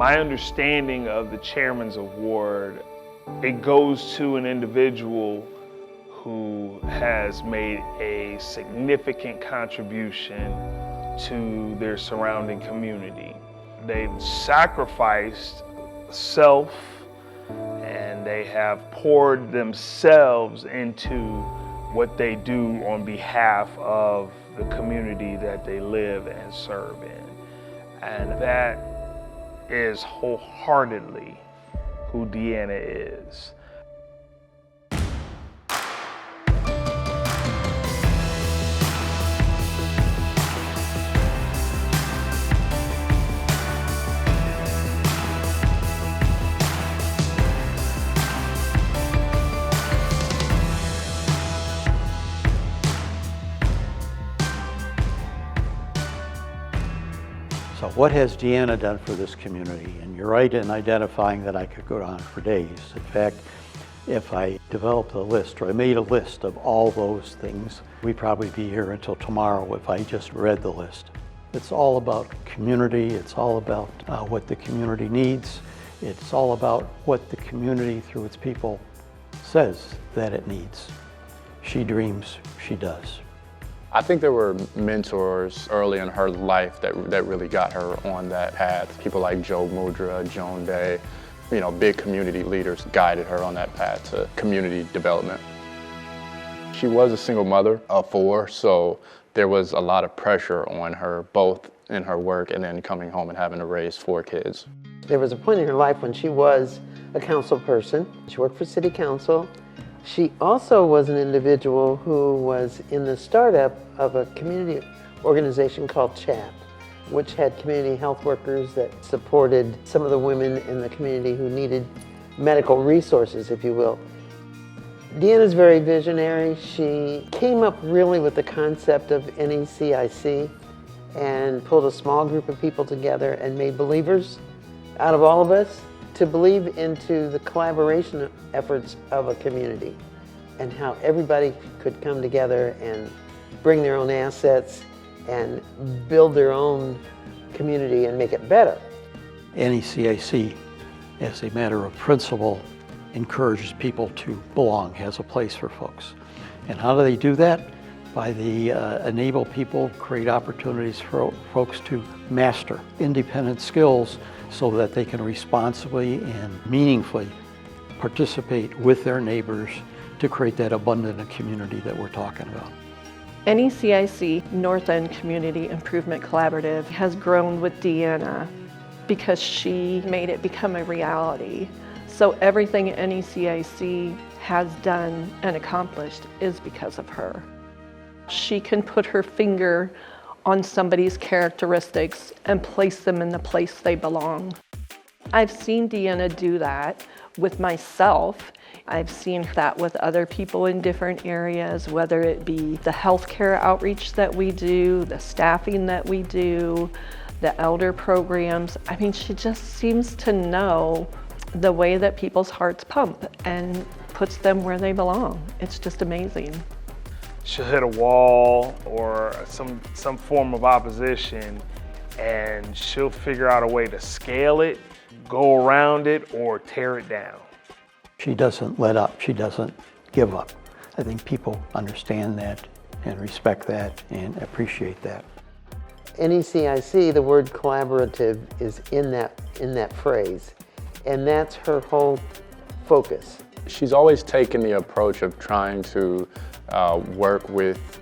My understanding of the chairman's award, it goes to an individual who has made a significant contribution to their surrounding community. They've sacrificed self and they have poured themselves into what they do on behalf of the community that they live and serve in. And that is wholeheartedly who Deanna is. So what has Deanna done for this community? And you're right in identifying that I could go on for days. In fact, if I developed a list, or I made a list of all those things, we'd probably be here until tomorrow if I just read the list. It's all about community. It's all about what the community needs. It's all about what the community, through its people, says that it needs. She dreams, she does. I think there were mentors early in her life that really got her on that path. People like Joe Mudra, Joan Day, big community leaders guided her on that path to community development. She was a single mother of 4, so there was a lot of pressure on her, both in her work and then coming home and having to raise 4 kids. There was a point in her life when she was a council person. She worked for city council. She also was an individual who was in the startup of a community organization called CHAP, which had community health workers that supported some of the women in the community who needed medical resources, if you will. Deanna's very visionary. She came up really with the concept of NECIC and pulled a small group of people together and made believers out of all of us to believe into the collaboration efforts of a community and how everybody could come together and bring their own assets and build their own community and make it better. NECIC, as a matter of principle, encourages people to belong, has a place for folks. And how do they do that? By the enable people, create opportunities for folks to master independent skills so that they can responsibly and meaningfully participate with their neighbors to create that abundant community that we're talking about. NECIC, North End Community Improvement Collaborative, has grown with Deanna because she made it become a reality. So everything NECIC has done and accomplished is because of her. She can put her finger on somebody's characteristics and place them in the place they belong. I've seen Deanna do that with myself. I've seen that with other people in different areas, whether it be the healthcare outreach that we do, the staffing that we do, the elder programs. I mean, she just seems to know the way that people's hearts pump and puts them where they belong. It's just amazing. She'll hit a wall or some form of opposition, and she'll figure out a way to scale it, go around it, or tear it down. She doesn't let up. She doesn't give up. I think people understand that and respect that and appreciate that. NECIC, the word collaborative is in that phrase, and that's her whole focus. She's always taken the approach of trying to work with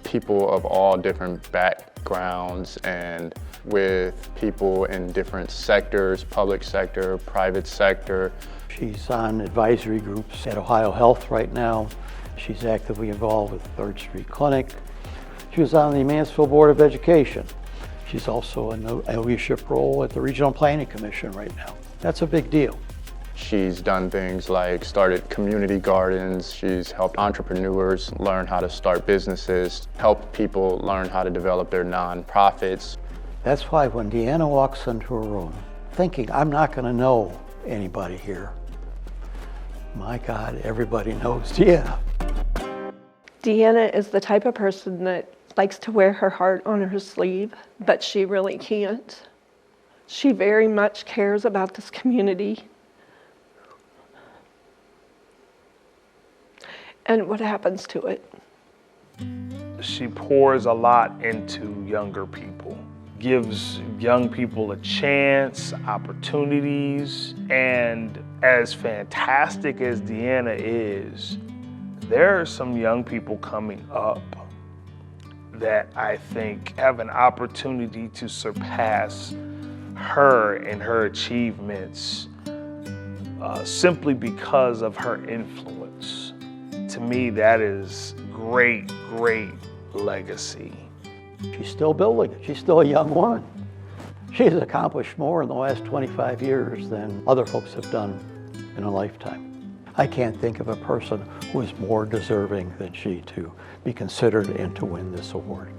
people of all different backgrounds and with people in different sectors, public sector, private sector. She's on advisory groups at Ohio Health right now. She's actively involved with Third Street Clinic. She was on the Mansfield Board of Education. She's also in a leadership role at the Regional Planning Commission right now. That's a big deal. She's done things like started community gardens. She's helped entrepreneurs learn how to start businesses, helped people learn how to develop their nonprofits. That's why when Deanna walks into a room thinking, I'm not going to know anybody here, my God, everybody knows Deanna. Deanna is the type of person that likes to wear her heart on her sleeve, but she really can't. She very much cares about this community and what happens to it. She pours a lot into younger people, gives young people a chance, opportunities, and as fantastic as Deanna is, there are some young people coming up that I think have an opportunity to surpass her and her achievements simply because of her influence. To me, that is great, great legacy. She's still building it. She's still a young woman. She's accomplished more in the last 25 years than other folks have done in a lifetime. I can't think of a person who is more deserving than she to be considered and to win this award.